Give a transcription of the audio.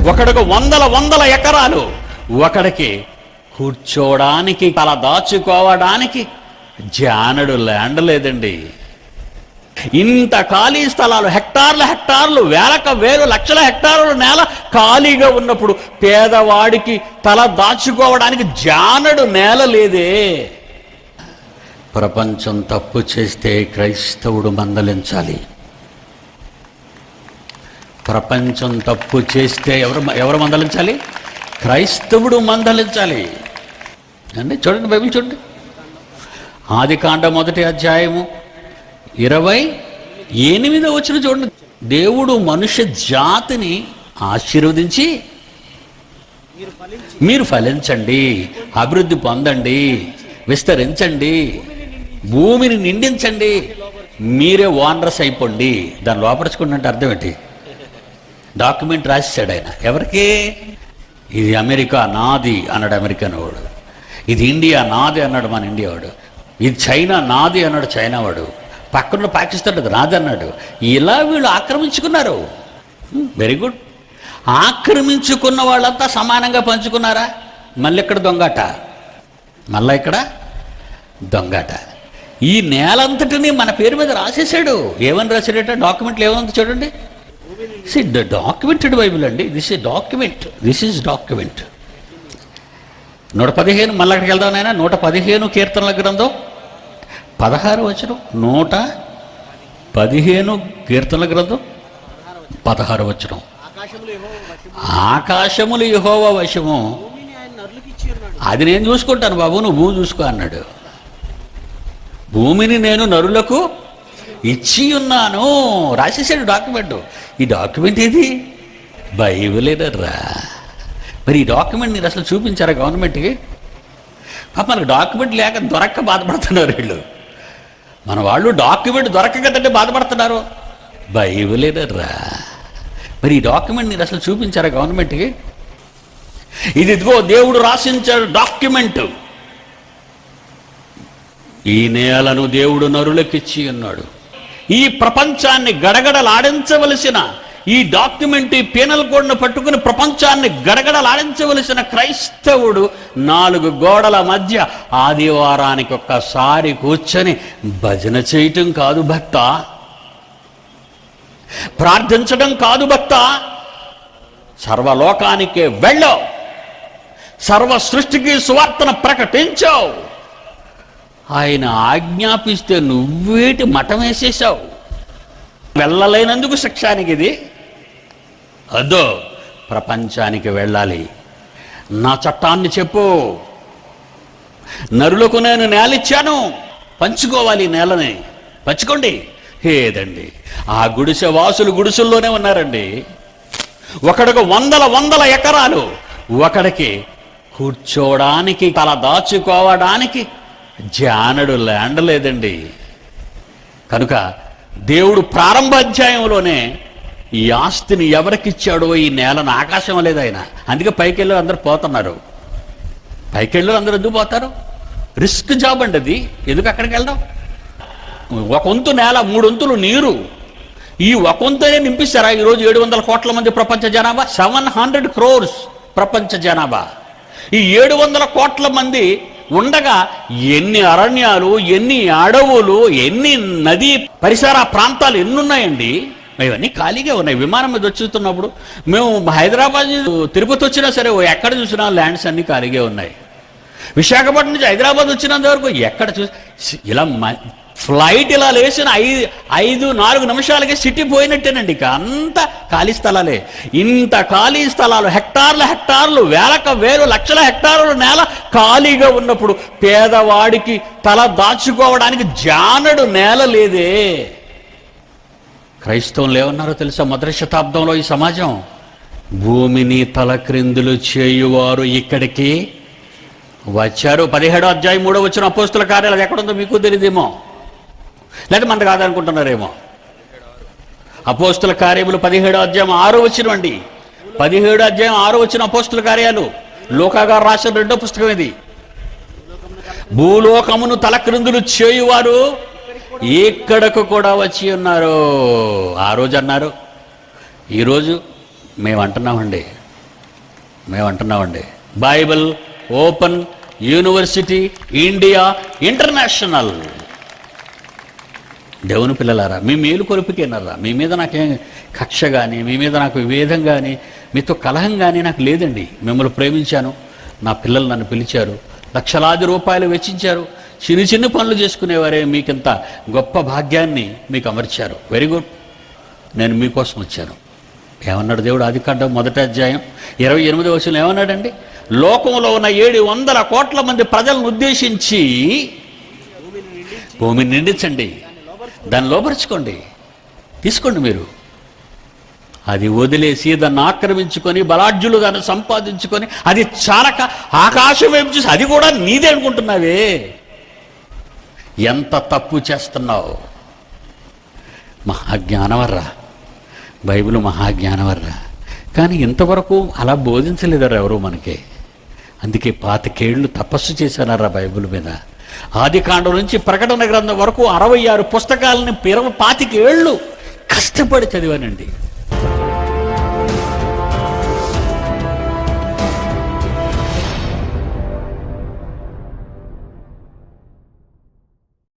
ఒకడికి వందల ఎకరాలు, ఒకడికి కూర్చోడానికి తల దాచుకోవడానికి జానడు ల్యాండ్ లేదండి. ఇంత ఖాళీ స్థలాలు, హెక్టార్లు, వేలు లక్షల హెక్టార్ల నేల ఖాళీగా ఉన్నప్పుడు పేదవాడికి తల దాచుకోవడానికి జానడు నేల లేదే. ప్రపంచం తప్పు చేస్తే క్రైస్తవుడు మందలించాలి. ప్రపంచం తప్పు చేస్తే ఎవరు మందలించాలి? క్రైస్తవుడు మందలించాలి అండి. చూడండి, బైబిల్ చూడండి. ఆదికాండ 1వ అధ్యాయము 28వ వచనం చూడండి. దేవుడు మనుష్య జాతిని ఆశీర్వదించి మీరు ఫలించండి, అభివృద్ధి పొందండి, విస్తరించండి, భూమిని నిండించండి, మీరే ఓనర్స్ అయిపోండి. దాన్ని లోపరుచుకుంటే అర్థం ఏంటి? డాక్యుమెంట్ రాసేసాడు ఆయన. ఎవరికి? ఇది అమెరికా నాది అన్నాడు అమెరికన్ వాడు, ఇది ఇండియా నాది అన్నాడు మన ఇండియా వాడు, ఇది చైనా నాది అన్నాడు చైనా వాడు, పక్కన పాకిస్తాన్ అది నాది అన్నాడు. ఇలా వీళ్ళు ఆక్రమించుకున్నారు. Very good. ఆక్రమించుకున్న వాళ్ళంతా సమానంగా పంచుకున్నారా? మళ్ళీ ఇక్కడ దొంగట, మళ్ళీ ఇక్కడ దొంగట. ఈ నేలంతటిని మన పేరు మీద రాసేసాడు. ఏమని రాశాడట? డాక్యుమెంట్లు ఏమన్నా చూడండి. ద డాక్యుమెంటెడ్ బైబిల్ అండి. This is document. 115 మళ్ళీ అక్కడికి వెళ్దాం నాయన. 115 కీర్తనల గ్రంథం 16వ వచనం. 115 కీర్తనల గ్రంథం 16వ వచనం. ఆకాశములు యెహోవా వశము, అది నేను చూసుకుంటాను బాబు, నువ్వు భూమి చూసుకో అన్నాడు. భూమిని నేను నరులకు ఇచ్చి ఉన్నాను రాసేసాడు డాక్యుమెంట్. ఈ డాక్యుమెంట్ ఏది? బైబిలేనరా. మరి ఈ డాక్యుమెంట్ మీరు అసలు చూపించారా గవర్నమెంట్కి? మనకు డాక్యుమెంట్ లేక దొరక్క బాధపడుతున్నారు వీళ్ళు. మన వాళ్ళు డాక్యుమెంట్ దొరక్క కదంటే బాధపడుతున్నారు. బైబిలేనరా. మరి ఈ డాక్యుమెంట్ మీరు అసలు చూపించారా గవర్నమెంట్కి? ఇదిగో దేవుడు రాసించాడు డాక్యుమెంట్. ఈ నేలను దేవుడు నరులకిచ్చి ఉన్నాడు. ఈ ప్రపంచాన్ని గడగడలాడించవలసిన ఈ డాక్యుమెంట్, ఈ పీనల్ కోడ్ను పట్టుకుని ప్రపంచాన్ని గడగడలాడించవలసిన క్రైస్తవుడు 4 గోడల మధ్య ఆదివారానికి ఒక్కసారి కూర్చొని భజన చేయటం కాదు భక్త, ప్రార్థించడం కాదు భక్త, సర్వలోకానికే వెళ్ళావు, సర్వ సృష్టికి సువార్తను ప్రకటించావు. ఆయన ఆజ్ఞాపిస్తే నువ్వేటి మఠం వేసేసావు. వెళ్ళలేనందుకు శిక్షానికి ఇది. అదో ప్రపంచానికి వెళ్ళాలి. నా చట్టాన్ని చెప్పు. నరులకు నేను నేలిచ్చాను, పంచుకోవాలి. నేలని పంచుకోండి. ఏదండి ఆ గుడిసె వాసులు గుడిసెల్లోనే ఉన్నారండి. ఒకడికి వందల ఎకరాలు, ఒకడికి కూర్చోడానికి తల దాచుకోవడానికి జానడు ల్యాండ్ లేదండి. కనుక దేవుడు ప్రారంభ అధ్యాయంలోనే ఈ ఆస్తిని ఎవరికిచ్చాడో, ఈ నేలను, ఆకాశం లేదు ఆయన. అందుకే పైకెళ్ళి అందరూ పోతున్నారు. పైకెళ్ళి అందరూ ఎందుకు పోతారు? రిస్క్ జాబ్ అండి అది. ఎందుకు అక్కడికి వెళ్దాం? 1 వంతు నేల, 3 వంతులు నీరు. ఈ 1 వంతునే నింపిస్తారా? ఈరోజు 700 కోట్ల మంది ప్రపంచ జనాభా, 700 crores ప్రపంచ జనాభా. ఈ 700 కోట్ల మంది ఉండగా ఎన్ని అరణ్యాలు, ఎన్ని అడవులు, ఎన్ని నదీ పరిసర ప్రాంతాలు ఎన్నున్నాయండి. ఇవన్నీ ఖాళీగా ఉన్నాయి. విమానం మీద వచ్చుతున్నప్పుడు మేము హైదరాబాద్ తిరుపతి వచ్చినా సరే ఎక్కడ చూసినా ల్యాండ్స్ అన్నీ ఖాళీగా ఉన్నాయి. విశాఖపట్నం నుంచి హైదరాబాద్ వచ్చినంత వరకు ఎక్కడ చూసి ఇలా ఫ్లైట్ ఇలా లేచిన 4 నిమిషాలకే సిటీ పోయినట్టేనండి. ఇక అంత ఖాళీ స్థలాలే. ఇంత ఖాళీ స్థలాలు, హెక్టార్లు, వేలు లక్షల హెక్టార్ల నేల ఖాళీగా ఉన్నప్పుడు పేదవాడికి తల దాచుకోవడానికి జానడు నేల లేదే. క్రైస్తవులు ఏమన్నారో తెలుసా? 1వ శతాబ్దంలో ఈ సమాజం, భూమిని తలక్రిందులు చేయువారు ఇక్కడికి వచ్చారు. 17వ అధ్యాయం 3వ వచనం అపోస్తుల కార్యాలు. అది ఎక్కడుందో మీకు తెలియదేమో, లేదా మనకు కాదనుకుంటున్నారేమో. అపోస్తుల కార్యములు 17వ అధ్యాయం 6వ వచనం అండి. 17వ అధ్యాయం 6వ వచనం అపోస్తుల కార్యాలు. లూకా గారు రాసిన 2వ పుస్తకం ఇది. భూలోకమును తలక్రిందులు చేయువారు ఇక్కడకు కూడా వచ్చి ఉన్నారు. ఆ రోజు అన్నారు, ఈరోజు మేము అంటున్నామండి, మేము అంటున్నామండి, Bible Open University India International. దేవుని పిల్లలారా, మీ మేలు కొలుపుకేనరా. మీ మీద నాకేం కక్ష కానీ, మీ మీద నాకు విభేదం కానీ, మీతో కలహం కానీ నాకు లేదండి. మిమ్మల్ని ప్రేమించాను, నా పిల్లలు నన్ను పిలిచారు, లక్షలాది రూపాయలు వెచ్చించారు, చిన్న చిన్న పనులు చేసుకునేవారే మీకింత గొప్ప భాగ్యాన్ని మీకు అమర్చారు. వెరీ గుడ్, నేను మీకోసం వచ్చాను. ఏమన్నాడు దేవుడు? ఆదికాండం 1వ అధ్యాయం 28వ వచనంలో ఏమన్నాడండి? లోకంలో ఉన్న 700 కోట్ల మంది ప్రజలను ఉద్దేశించి భూమిని నిండించండి, దాన్ని లోపరుచుకోండి, తీసుకోండి. మీరు అది వదిలేసి దాన్ని ఆక్రమించుకొని బలాఢ్యులు దాన్ని సంపాదించుకొని అది చాలక ఆకాశం వైపు చూసి అది కూడా నీదే అనుకుంటున్నావే. ఎంత తప్పు చేస్తున్నావు. మహాజ్ఞానవర్రా, బైబిల్ మహాజ్ఞానవర్రా. కానీ ఇంతవరకు అలా బోధించలేదరా ఎవరు మనకి. అందుకే 25 ఏళ్ళు తపస్సు చేశానరా బైబిల్ మీద. ఆదికాండం నుంచి ప్రకటన గ్రంథం వరకు 66 పుస్తకాలని 25 ఏళ్ళు కష్టపడి చదివానండి.